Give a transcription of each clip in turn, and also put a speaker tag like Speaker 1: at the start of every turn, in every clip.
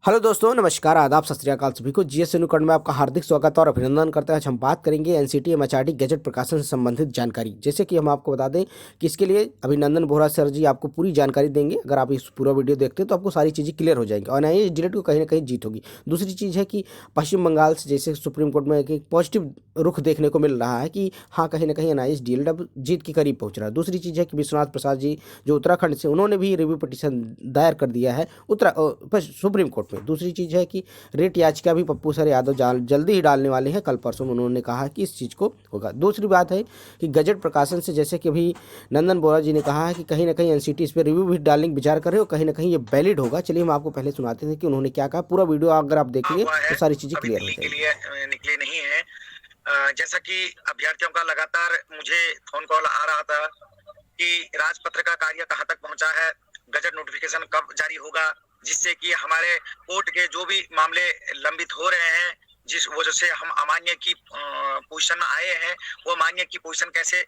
Speaker 1: Hello दोस्तों, नमस्कार, आदाब, सत श्री अकाल सभी को। जीएस न्यू में आपका हार्दिक स्वागत और अभिनंदन करते हैं। आज हम बात करेंगे एनसीटी एमएचआरडी गैजेट प्रकाशन से संबंधित जानकारी। जैसे कि हम आपको बता दें कि इसके लिए अभिनंदन बोहरा सर जी आपको पूरी जानकारी देंगे। अगर आप इस पूरा वीडियो देखते हैं तो आपको सारी चीज़ें क्लियर हो जाएंगी और एनआईए डिलेट को कहीं ना कहीं जीत होगी। दूसरी चीज़ है कि पश्चिम बंगाल से जैसे सुप्रीम कोर्ट में एक पॉजिटिव रुख देखने को मिल रहा है कि हाँ, कहीं ना कहीं एनआईए डिलेट अब जीत के करीब पहुँच रहा है। दूसरी चीज़ है कि विश्वनाथ प्रसाद जी जो उत्तराखंड से, उन्होंने भी रिव्यू पिटीशन दायर कर दिया है सुप्रीम कोर्ट में। दूसरी चीज़ है कि रेट याचिका भी पप्पू सर यादव जल्दी ही डालने वाले हैं। कल परसों में उन्होंने कहा कि इस चीज़ को होगा। दूसरी बात है कि गजट प्रकाशन से, जैसे कि अभी नंदन बोरा जी ने कहा है कि कहीं ना कहीं एनसीटी इस पर रिव्यू भी डालने की विचार कर रहे हो, कहीं ना कहीं ये वैलिड होगा। चलिए हम आपको पहले सुनाते थे कि उन्होंने क्या कहा। पूरा वीडियो अगर आप देखेंगे तो सारी चीज़ें क्लियर हो जाएगी।
Speaker 2: के लिए निकले नहीं है। जैसा कि अभ्यर्थियों का लगातार मुझे फोन कॉल आ रहा था कि राजपत्र का कार्य कहां तक पहुंचा है, गजट नोटिफिकेशन कब जारी होगा, जिससे कि हमारे कोर्ट के जो भी मामले लंबित हो रहे हैं, जिस वजह से हम अमान्य की पोजीशन में आए हैं, वो मान्य की पोजीशन कैसे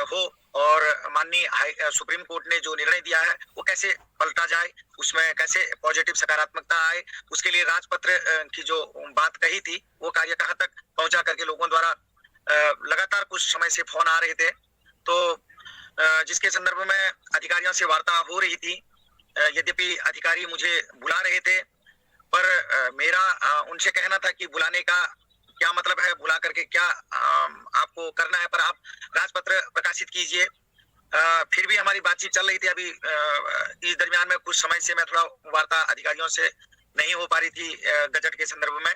Speaker 2: हो और माननीय सुप्रीम कोर्ट ने जो निर्णय दिया है वो कैसे पलटा जाए, उसमें कैसे पॉजिटिव सकारात्मकता आए, उसके लिए राजपत्र की जो बात कही थी वो कार्य कहां तक पहुंचा करके लोगों द्वारा लगातार कुछ समय से फोन आ रहे थे। तो जिसके संदर्भ में अधिकारियों से वार्ता हो रही थी। यद्यपि अधिकारी मुझे बुला रहे थे, पर मेरा उनसे कहना था कि बुलाने का क्या मतलब है, बुला करके क्या आपको करना है, पर आप राजपत्र प्रकाशित कीजिए। फिर भी हमारी बातचीत चल रही थी। अभी इस दरमियान में कुछ समय से मैं थोड़ा वार्ता अधिकारियों से नहीं हो पा रही थी गजट के संदर्भ में।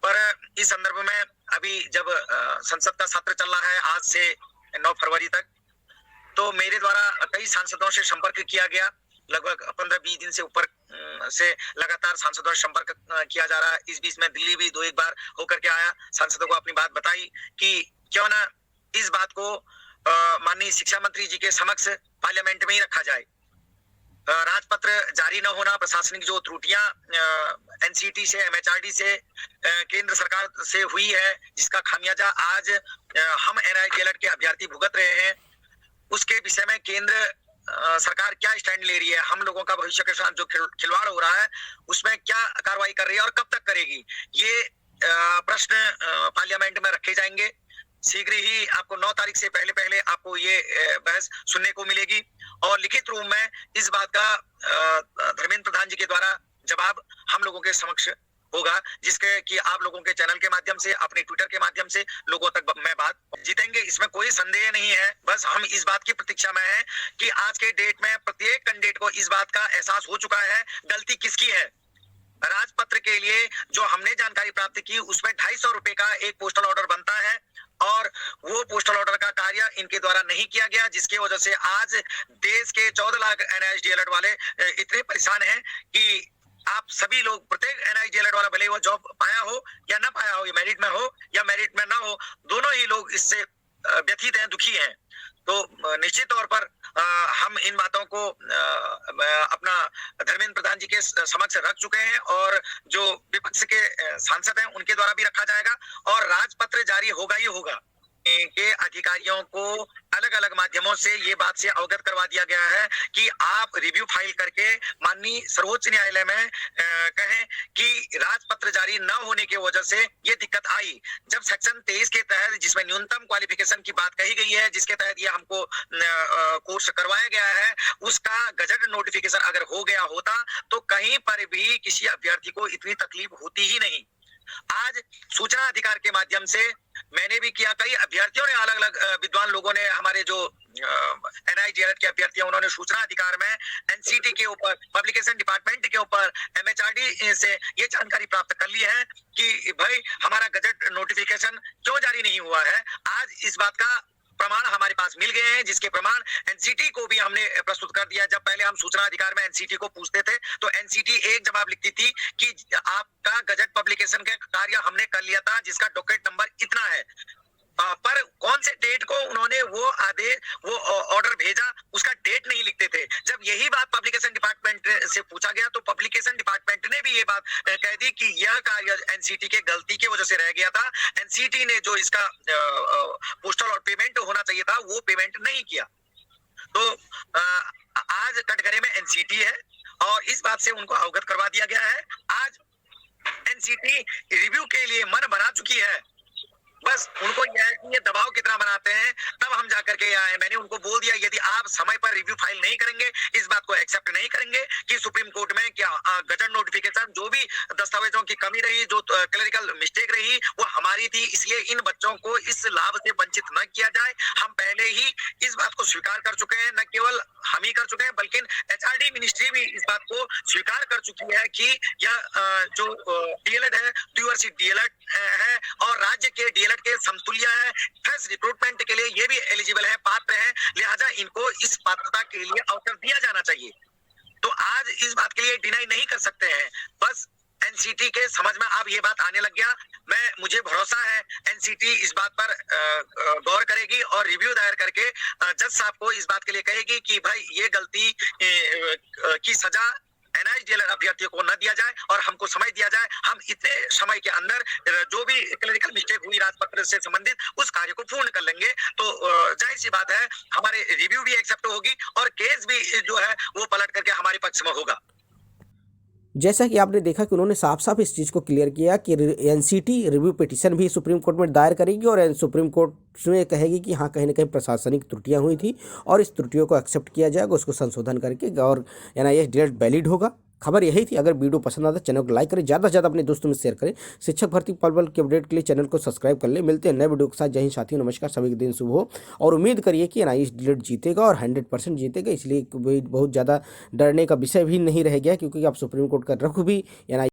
Speaker 2: पर इस संदर्भ में अभी जब संसद का सत्र चल रहा है आज से 9 फरवरी तक, तो मेरे द्वारा कई सांसदों से संपर्क किया गया। लगभग 15-20 दिन से ऊपर से लगातार सांसदों से संपर्क किया जा रहा है। इस बीच में दिल्ली भी 2-1 बार होकर के आया, सांसदों को अपनी बात बताई कि क्यों ना इस बात को माननीय शिक्षा मंत्री जी के समक्ष पार्लियामेंट में ही रखा जाए। राजपत्र जारी न होना, प्रशासनिक जो त्रुटियां एनसीटी से, एमएचआरडी से, केंद्र सरकार से हुई है, जिसका खामियाजा आज हम एनआईए डीएलएड के अभ्यर्थी भुगत रहे हैं, उसके विषय में केंद्र सरकार क्या स्टैंड ले रही है, हम लोगों का भविष्य के साथ जो खिलवाड़ हो रहा है उसमें क्या कार्रवाई कर रही है और कब तक करेगी, ये प्रश्न पार्लियामेंट में रखे जाएंगे। शीघ्र ही आपको 9 तारीख से पहले आपको ये बहस सुनने को मिलेगी और लिखित रूप में इस बात का धर्मेंद्र प्रधान जी के द्वारा जवाब हम लोगों के समक्ष होगा, जिसके कि आप लोगों के चैनल के माध्यम से, अपने ट्विटर के माध्यम से लोगों तक मैं बात जीतेंगे, इसमें कोई संदेह नहीं है। बस हम इस बात की प्रतीक्षा में हैं कि आज के डेट में प्रत्येक कैंडिडेट को इस बात का एहसास हो चुका है गलती किसकी है। राजपत्र के लिए जो हमने जानकारी प्राप्त की उसमें 250 रुपए का एक पोस्टल ऑर्डर बनता है और वो पोस्टल ऑर्डर का कार्य इनके द्वारा नहीं किया गया, जिसकी वजह से आज देश के 14 लाख एनआईए डीएलएड वाले इतने परेशान हैं कि आप सभी लोग, प्रत्येक एनआईए डीएलएड वाला भले वो जॉब पाया हो या ना पाया हो, ये मेरिट में हो या मेरिट में ना हो, दोनों ही लोग इससे व्यथित हैं, दुखी हैं। तो निश्चित तौर पर हम इन बातों को अपना धर्मेंद्र प्रधान जी के समक्ष रख चुके हैं और जो विपक्ष के सांसद हैं उनके द्वारा भी रखा जाएगा और राजपत्र जारी होगा ही होगा। के अधिकारियों को अलग अलग माध्यमों से ये बात से अवगत करवा दिया गया है कि आप रिव्यू फाइल करके माननीय सर्वोच्च न्यायालय में कहें कि राजपत्र जारी न होने की वजह से ये दिक्कत आई। जब सेक्शन 23 के तहत, जिसमें न्यूनतम क्वालिफिकेशन की बात कही गई है, जिसके तहत ये हमको कोर्स करवाया गया है, उसका गजट नोटिफिकेशन अगर हो गया होता तो कहीं पर भी किसी अभ्यर्थी को इतनी तकलीफ होती ही नहीं। आज सूचना अधिकार के माध्यम से मैंने भी किया, कई अभ्यर्थियों ने, अलग अलग विद्वान लोगों ने, हमारे जो एनआईए डीएलएड के अभ्यर्थी हैं उन्होंने सूचना अधिकार में एनसीटी के ऊपर, पब्लिकेशन डिपार्टमेंट के ऊपर, एमएचआरडी से ये जानकारी प्राप्त कर ली है कि भाई हमारा गजट नोटिफिकेशन क्यों जारी नहीं हुआ है। आज इस बात का प्रमाण हमारे पास मिल गए हैं, जिसके प्रमाण एनसीटी को भी हमने प्रस्तुत कर दिया। जब पहले हम सूचना अधिकार में एनसीटी को पूछते थे तो एनसीटी एक जवाब लिखती थी कि आपका गजट पब्लिकेशन का कार्य हमने कर लिया था, जिसका डॉकेट नंबर इतना है, पर कौन से डेट को उन्होंने वो आदेश, वो ऑर्डर भेजा, उसका डेट नहीं लिखते थे। जब यही बात पब्लिकेशन डिपार्टमेंट से पूछा गया तो पब्लिकेशन डिपार्टमेंट ने भी ये बात कह दी कि यह कार्य एनसीटी के गलती की वजह से रह गया था। एनसीटी ने जो इसका पोस्टल और पेमेंट होना चाहिए था वो पेमेंट नहीं किया। तो आज कटघरे में एनसीटी है और इस बात से उनको अवगत करवा दिया गया है। आज एनसीटी रिव्यू के लिए मन बना चुकी है। बस उनको यह है कि ये दबाव कितना बनाते हैं, तब हम जाकर के आए। मैंने उनको बोल दिया यदि आप समय पर रिव्यू फाइल नहीं करेंगे, इस बात को एक्सेप्ट नहीं करेंगे कि सुप्रीम कोर्ट में क्या गजट नोटिफिकेशन जो भी दस्तावेजों की कमी रही, जो क्लरिकल मिस्टेक रही, वो हमारी थी। इसलिए इन बच्चों को इस लाभ से वंचित न किया जाए। हम पहले ही इस बात को स्वीकार कर चुके हैं, न केवल हम ही कर चुके हैं बल्कि एचआरडी मिनिस्ट्री भी इस बात को स्वीकार कर चुकी है कि यह जो डीएलएड है, द्विवर्षीय डीएलएड है और राज्य के डीएलएड के समतुल्य है। फ्रेश रिक्रूटमेंट के लिए ये भी एलिजिबल है, पात्र है, लिहाजा इनको इस पात्रता के लिए अवसर दिया जाना चाहिए। तो आज इस बात के लिए डिनाई नहीं कर सकते हैं। बस एनसीटी के समझ में अब ये बात आने लग गया। मुझे भरोसा है एनसीटी इस बात पर गौर करेगी और रिव्यू दायर करके जज साहब को इस बात के लिए कहेगी कि भाई ये गलती की सजा एनआईएस डीएलएड अभ्यर्थियों को न दिया जाए और हमको समय दिया जाए। हम इतने समय के अंदर जो भी क्लरिकल मिस्टेक हुई राजपत्र से संबंधित उस कार्य को पूर्ण कर लेंगे। तो जाहिर सी बात है हमारे रिव्यू भी एक्सेप्ट होगी और केस भी जो है वो पलट करके हमारे पक्ष में होगा।
Speaker 1: जैसा कि आपने देखा कि उन्होंने साफ साफ इस चीज़ को क्लियर किया कि एनसीटी रिव्यू पिटीशन भी सुप्रीम कोर्ट में दायर करेगी और सुप्रीम कोर्ट में कहेगी कि हाँ कहीं ना कहीं प्रशासनिक त्रुटियां हुई थी और इस त्रुटियों को एक्सेप्ट किया जाएगा, उसको संशोधन करके और एनआईएस डीएलएड वैलिड होगा। खबर यही थी। अगर वीडियो पसंद आता है चैनल को लाइक करें, ज़्यादा से ज़्यादा अपने दोस्तों में शेयर करें। शिक्षक भर्ती पल पल के अपडेट के लिए चैनल को सब्सक्राइब कर ले। मिलते हैं नए वीडियो के साथ। जय हिंद साथियों, नमस्कार, सभी के दिन शुभ हो और उम्मीद करिए कि एनआईएस डीएलएड जीतेगा और 100% जीतेगा। इसलिए बहुत ज़्यादा डरने का विषय भी नहीं रह गया क्योंकि अब सुप्रीम कोर्ट का रुख भी एनआईएस